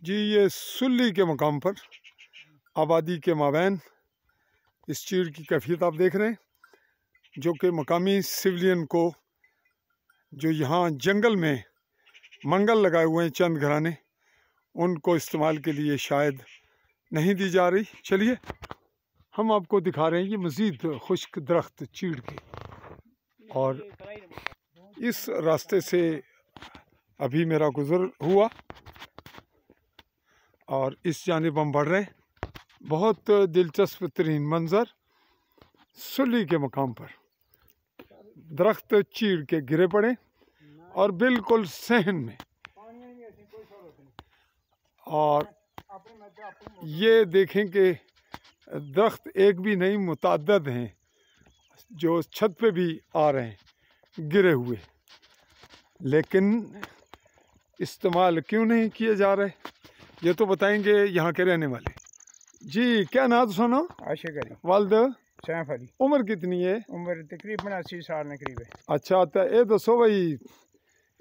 जी ये सुल्ली के मकाम पर आबादी के माबैन इस चीड़ की कैफियत आप देख रहे हैं, जो कि मकामी सिविलियन को जो यहाँ जंगल में मंगल लगाए हुए हैं चंद घराने, उनको इस्तेमाल के लिए शायद नहीं दी जा रही। चलिए हम आपको दिखा रहे हैं ये मज़ीद खुश्क दरख्त चीड़ के, और इस रास्ते से अभी मेरा गुज़र हुआ और इस जानिब हम बढ़ रहे हैं। बहुत दिलचस्प तरीन मंज़र सुल्ली के मकाम पर दरख्त चीड़ के गिरे पड़े और बिल्कुल सहन में, और ये देखें कि दरख्त एक भी नहीं मुतअद्दिद हैं जो छत पे भी आ रहे हैं गिरे हुए, लेकिन इस्तेमाल क्यों नहीं किए जा रहे ये तो बताएंगे यहाँ के रहने वाले। जी क्या नाम सुनो? आशिक अली। वालद? सैफ अली। उम्र कितनी है? उम्र तकरीबन 80 साल ने करीब है। अच्छा तो ये दसो भाई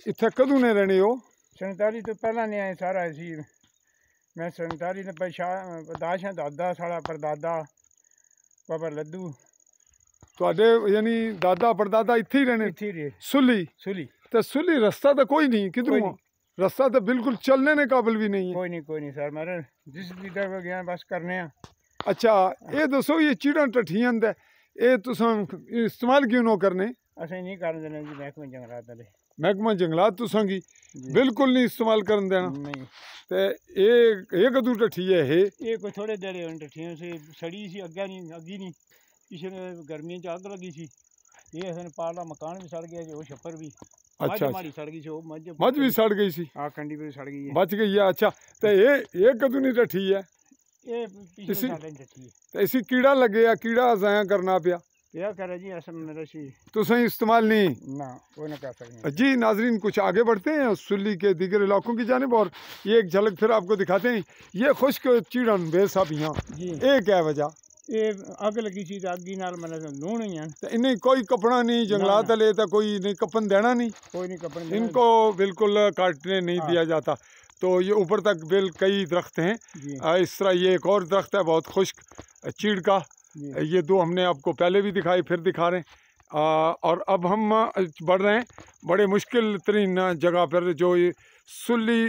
इत्थे कदों ने रहने हो? 47 तो पहला नहीं आए सारा असी मैं 47 ने पदाश है दादा साड़ा परदादा बाबा लद्दू तुहाडे यानी दादा परदादा इत्थे ही रहने? इत्थे ही सुल्ली? सुली। तो सुल्ली रास्ता तो कोई नहीं, किधरों रास्ता तो बिल्कुल चलने ने काबिल भी नहीं है। कोई नहीं सर, मैं जिस लीडर को गया बस करने हैं। अच्छा ये दसो ये चीड़ां टट्ठियां दे ये तुसां इस्तेमाल क्यों ना करने? असें नहीं करन देना जी, महकमा जंगलात वाले। महकमा जंगलात तुसां की बिल्कुल नहीं इस्तेमाल करन देना? नहीं। ते ये कदू टट्ठी है? ये कोई थोड़े देर होने टट्ठियां से सड़ी सी, अग्गी नहीं पिछले गर्मियों च अग लगी सी। ये असन पाला मकान भी सड़ गया जी, वो छप्पर भी। अच्छा हमारी सड़ गई सी, वो मझ भी सड़ गई सी। हाँ कंडी भी सड़ गई है, बच गई है। अच्छा तो ये कदू नहीं टट्ठी है? ये पिछले साल टट्ठी है। तो इसी कीड़ा लगे या कीड़ा ज़ाया करना पिया? क्या करे जी, असल में रसी तुसें इस्तेमाल नहीं ना वो ना कर सकते। जी नाजरीन कुछ आगे बढ़ते हैं सुल्ली के दीगर इलाकों की जानिब, और ये एक झलक फिर आपको दिखाते हैं। ये खुश्क चीड़न बेसाब यहाँ ये क्या वजह? ये अग लगी सी, अग्गी नाल मतलब लूण ही है। तो इन्हें कोई कपड़ा नहीं जंगलात वाले तो कोई नहीं कपन देना नहीं? कोई नहीं कपन, इनको बिल्कुल काटने नहीं दिया जाता। तो ये ऊपर तक कई दरख्त हैं। इस तरह ये एक और दरख्त है बहुत खुश्क चीड़ का, ये दो हमने आपको पहले भी दिखाई फिर दिखा रहे हैं। और अब हम बढ़ रहे हैं बड़े मुश्किल तरीन जगह पर, जो ये सुल्ली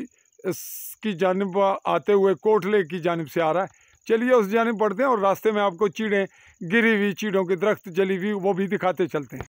की जानिब आते हुए कोटले की जानिब से आ रहा है। चलिए उस जानिब बढ़ते हैं और रास्ते में आपको चीड़ें गिरी हुई, चीड़ों के दरख्त जली हुई वो भी दिखाते चलते हैं।